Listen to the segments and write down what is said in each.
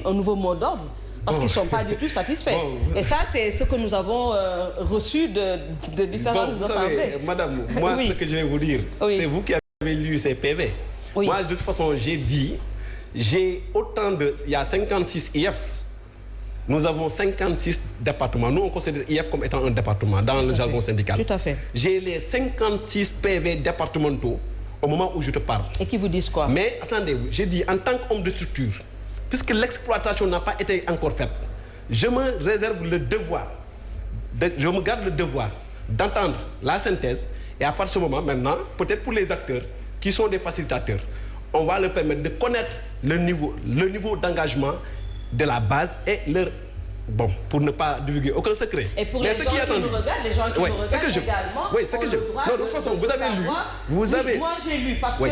possible un nouveau mot d'ordre. Parce qu'ils ne sont pas du tout satisfaits. Et ça, c'est ce que nous avons reçu de différentes assemblées. Madame, moi, ce que je vais vous dire, c'est vous qui avez lu ces PV. Moi, de toute façon, j'ai autant de... Il y a 56 IF. Nous avons 56 départements. Nous, on considère IF comme étant un département dans le jargon syndical. Tout à fait. J'ai les 56 PV départementaux au moment où je te parle. Et qui vous disent quoi? Mais attendez, j'ai dit, en tant qu'homme de structure, puisque l'exploitation n'a pas été encore faite, je me réserve le devoir, je me garde le devoir d'entendre la synthèse et à partir de ce moment, maintenant, peut-être pour les acteurs qui sont des facilitateurs, on va leur permettre de connaître le niveau d'engagement de la base et leur... Bon, pour ne pas divulguer aucun secret. Et pour les gens qui nous regardent, les gens qui nous regardent également, oui, c'est que je... Non, de toute façon, vous avez lu. Vous avez... Moi, j'ai lu parce que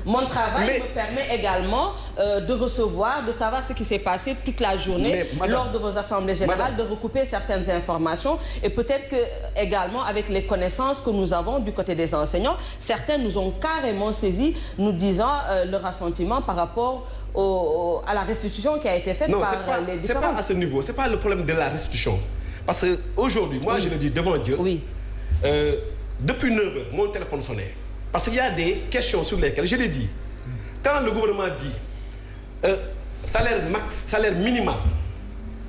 mon travail me permet également de recevoir, de savoir ce qui s'est passé toute la journée lors de vos assemblées générales, de recouper certaines informations et peut-être que également avec les connaissances que nous avons du côté des enseignants, certains nous ont carrément saisis, nous disant leur assentiment par rapport à la restitution qui a été faite par les différents... C'est pas à ce niveau, c'est pas le problème de la restitution. Parce qu'aujourd'hui, moi je le dis devant Dieu, depuis 9 heures, mon téléphone sonnait. Parce qu'il y a des questions sur lesquelles, je l'ai dit, quand le gouvernement dit salaire minimal,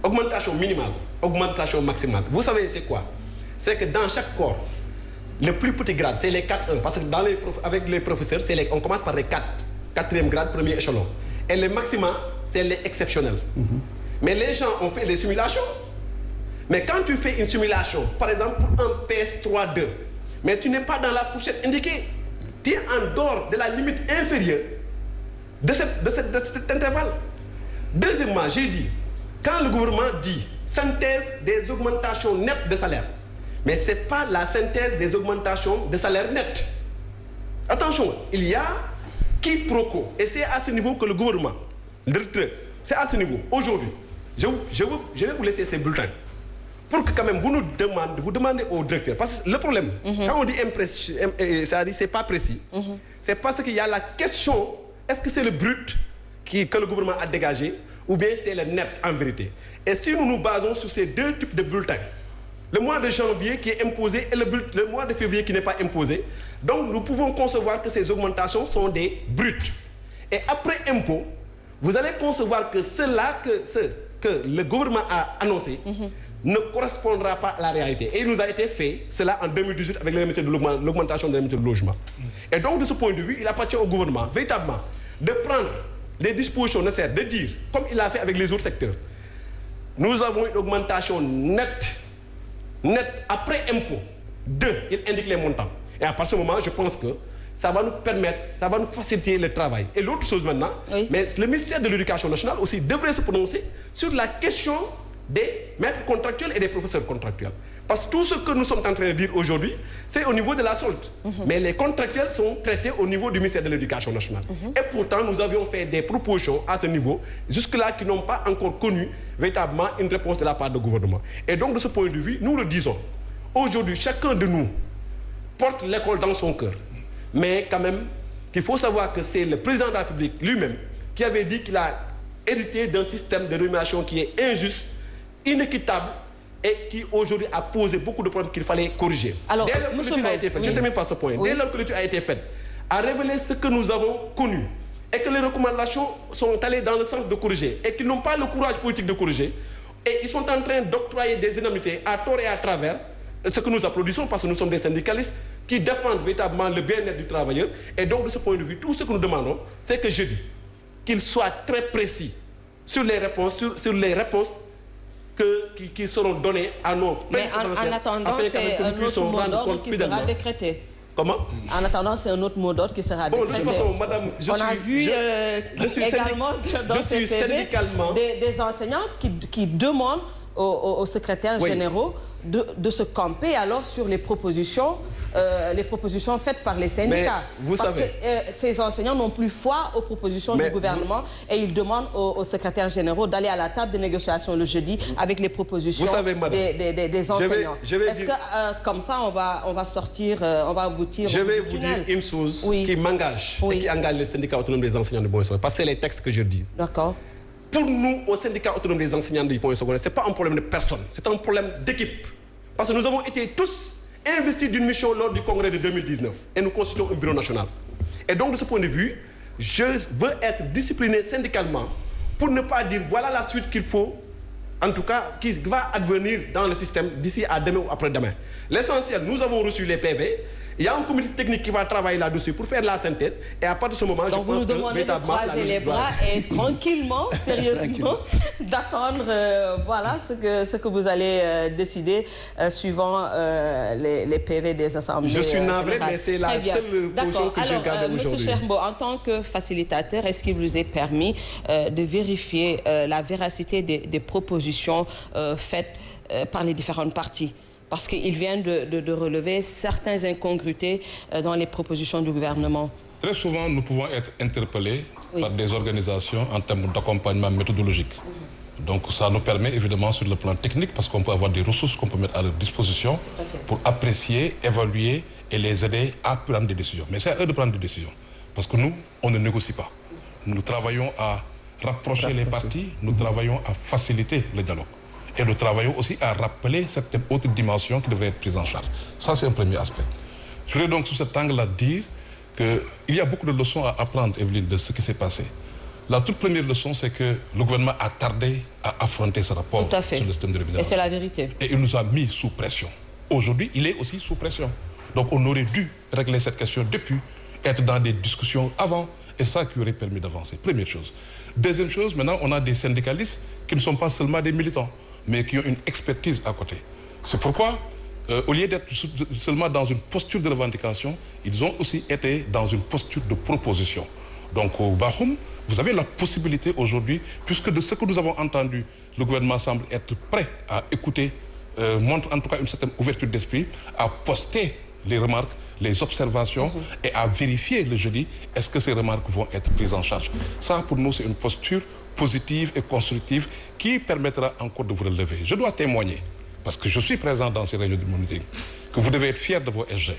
augmentation minimale, augmentation maximale, vous savez c'est quoi? C'est que dans chaque corps, le plus petit grade, c'est les 4-1. Parce que avec les professeurs, on commence par les 4. 4e grade, premier échelon. Et le maximum, c'est les exceptionnels. Mais les gens ont fait les simulations. Mais quand tu fais une simulation, par exemple pour un PS3-2, mais tu n'es pas dans la fourchette indiquée. Tu es en dehors de la limite inférieure de cet intervalle. Deuxièmement, j'ai dit, quand le gouvernement dit synthèse des augmentations nettes de salaire, mais ce n'est pas la synthèse des augmentations de salaire net. Attention, il y a quiproquo. Et c'est à ce niveau que le gouvernement, c'est à ce niveau. Aujourd'hui, je vais vous laisser ces bulletins pour que quand même vous demandez au directeur. Parce que le problème, quand on dit imprécis, c'est-à-dire c'est pas précis, c'est parce qu'il y a la question, est-ce que c'est le brut que le gouvernement a dégagé ou bien c'est le net en vérité? Et si nous nous basons sur ces deux types de bulletins, le mois de janvier qui est imposé et le mois de février qui n'est pas imposé, donc nous pouvons concevoir que ces augmentations sont des bruts. Et après impôt, vous allez concevoir que que le gouvernement a annoncé ne correspondra pas à la réalité. Et il nous a été fait cela en 2018 avec l'augmentation de l'indemnité de logement. Et donc de ce point de vue, il appartient au gouvernement véritablement de prendre les dispositions nécessaires, de dire, comme il a fait avec les autres secteurs, nous avons une augmentation nette après impôt. Il indique les montants. Et à partir de ce moment, je pense que ça va nous permettre, ça va nous faciliter le travail. Et l'autre chose maintenant, mais le ministère de l'Éducation nationale aussi devrait se prononcer sur la question des maîtres contractuels et des professeurs contractuels. Parce que tout ce que nous sommes en train de dire aujourd'hui, c'est au niveau de la solde. Mais les contractuels sont traités au niveau du ministère de l'Éducation nationale. Et pourtant, nous avions fait des propositions à ce niveau, jusque-là, qui n'ont pas encore connu véritablement une réponse de la part du gouvernement. Et donc, de ce point de vue, nous le disons. Aujourd'hui, chacun de nous porte l'école dans son cœur. Mais quand même, qu'il faut savoir que c'est le président de la République lui-même qui avait dit qu'il a hérité d'un système de rémunération qui est injuste, inéquitable et qui aujourd'hui a posé beaucoup de problèmes qu'il fallait corriger. Alors, dès lors que l'étude a été faite, je termine par ce point, dès lors que l'étude a été faite, a révélé ce que nous avons connu et que les recommandations sont allées dans le sens de corriger et qu'ils n'ont pas le courage politique de corriger et ils sont en train d'octroyer des indemnités à tort et à travers, ce que nous applaudissons parce que nous sommes des syndicalistes qui défendent véritablement le bien-être du travailleur. Et donc, de ce point de vue, tout ce que nous demandons, c'est que je dis qu'il soit très précis sur les réponses, sur les réponses qui seront données à nos mais en attendant, c'est un autre mot d'ordre qui sera décrété. Comment? En attendant, c'est un autre mot d'ordre qui sera décrété. De toute façon, madame, on a vu également dans ces PV des enseignants qui demandent aux secrétaires généraux de se camper alors sur les propositions faites par les syndicats. Parce que ces enseignants n'ont plus foi aux propositions du gouvernement et ils demandent aux secrétaires généraux d'aller à la table de négociation le jeudi avec les propositions des enseignants. Est-ce que comme ça on va sortir, on va aboutir Je vais vous dire une chose qui m'engage et qui engage les syndicats autonomes des enseignants de Bonsoir, parce que c'est les textes que je dis. D'accord. pour nous, au syndicat autonome des enseignants du moyen secondaire, ce n'est pas un problème de personne, c'est un problème d'équipe. Parce que nous avons été tous investis d'une mission lors du congrès de 2019 et nous constituons un bureau national. Et donc, de ce point de vue, je veux être discipliné syndicalement pour ne pas dire voilà la suite qu'il faut, en tout cas, qui va advenir dans le système d'ici à demain ou après-demain. L'essentiel, nous avons reçu les PV. Il y a un comité technique qui va travailler là-dessus pour faire la synthèse. Et à partir de ce moment, donc je pense que... Donc vous nous demandez de croiser les bras et tranquillement, sérieusement, d'attendre voilà, ce que vous allez décider suivant les PV des assemblées. Je suis navré, mais c'est la seule position que j'ai gardée aujourd'hui. Monsieur Cherbo, en tant que facilitateur, est-ce qu'il vous est permis de vérifier la véracité des propositions faites par les différentes parties? Parce qu'il vient de relever certaines incongruités dans les propositions du gouvernement. Très souvent, nous pouvons être interpellés par des organisations en termes d'accompagnement méthodologique. Donc ça nous permet évidemment sur le plan technique, parce qu'on peut avoir des ressources qu'on peut mettre à leur disposition pour apprécier, évaluer et les aider à prendre des décisions. Mais c'est à eux de prendre des décisions. Parce que nous, on ne négocie pas. Nous travaillons à rapprocher les parties, nous travaillons à faciliter le dialogue. Et nous travaillons aussi à rappeler certaines autres dimensions qui devraient être prises en charge. Ça, c'est un premier aspect. Je voudrais donc, sous cet angle-là, dire qu'il y a beaucoup de leçons à apprendre, Evelyne, de ce qui s'est passé. La toute première leçon, c'est que le gouvernement a tardé à affronter ce rapport sur le système de rémunération. Et c'est la vérité. Et il nous a mis sous pression. Aujourd'hui, il est aussi sous pression. Donc, on aurait dû régler cette question depuis, être dans des discussions avant, et ça qui aurait permis d'avancer. Première chose. Deuxième chose, maintenant, on a des syndicalistes qui ne sont pas seulement des militants, mais qui ont une expertise à côté. C'est pourquoi, au lieu d'être seulement dans une posture de revendication, ils ont aussi été dans une posture de proposition. Donc au Bahoum, vous avez la possibilité aujourd'hui, puisque de ce que nous avons entendu, le gouvernement semble être prêt à écouter, montre en tout cas une certaine ouverture d'esprit, à poster les remarques, les observations et à vérifier le jeudi, est-ce que ces remarques vont être prises en charge. Ça, pour nous, c'est une posture positive et constructive qui permettra encore de vous relever. Je dois témoigner, parce que je suis présent dans ces réunions de monitoring, que vous devez être fiers de vos SG.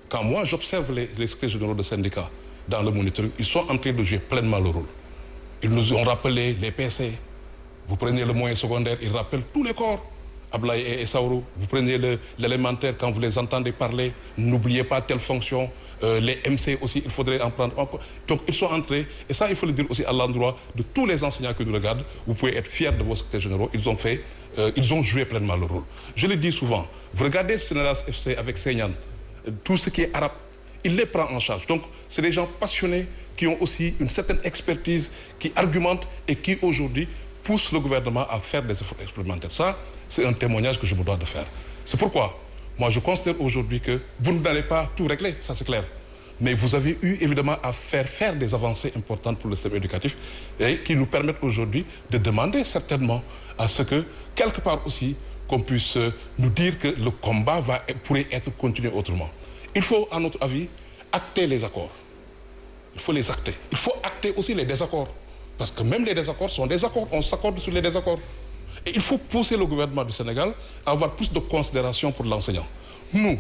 Quand moi j'observe les secrétaires généraux de syndicats dans le monitoring, ils sont en train de jouer pleinement le rôle. Ils nous ont rappelé les PC. Vous prenez le moyen secondaire, ils rappellent tous les corps. Ablaye et Saourou, vous prenez l'élémentaire, quand vous les entendez parler, n'oubliez pas telle fonction. Les MC aussi, il faudrait en prendre encore. Donc ils sont entrés, et ça il faut le dire aussi à l'endroit de tous les enseignants qui nous regardent, vous pouvez être fiers de vos secrétaires généraux, ils ont joué pleinement le rôle. Je le dis souvent, vous regardez le Sénéras FC avec Seignan, tout ce qui est arabe, il les prend en charge. Donc c'est des gens passionnés qui ont aussi une certaine expertise, qui argumentent et qui aujourd'hui poussent le gouvernement à faire des efforts expérimentaires. Ça, c'est un témoignage que je me dois de faire. C'est pourquoi moi, je considère aujourd'hui que vous n'allez pas tout régler, ça c'est clair. Mais vous avez eu évidemment à faire des avancées importantes pour le système éducatif et qui nous permettent aujourd'hui de demander certainement à ce que, quelque part aussi, qu'on puisse nous dire que le combat pourrait être continué autrement. Il faut, à notre avis, acter les accords. Il faut les acter. Il faut acter aussi les désaccords. Parce que même les désaccords sont des accords. On s'accorde sur les désaccords. Et il faut pousser le gouvernement du Sénégal à avoir plus de considération pour l'enseignant. Nous,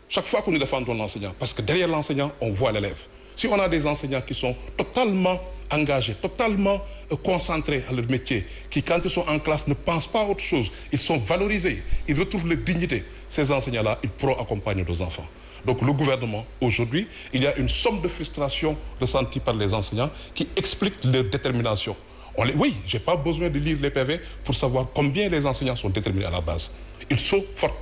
chaque fois que nous défendons l'enseignant, parce que derrière l'enseignant, on voit l'élève. Si on a des enseignants qui sont totalement engagés, totalement concentrés à leur métier, qui quand ils sont en classe ne pensent pas à autre chose, ils sont valorisés, ils retrouvent leur dignité, ces enseignants-là, ils pourront accompagner nos enfants. Donc le gouvernement, aujourd'hui, il y a une somme de frustration ressentie par les enseignants qui explique leur détermination. Oui, je n'ai pas besoin de lire les PV pour savoir combien les enseignants sont déterminés à la base. Ils sont fortement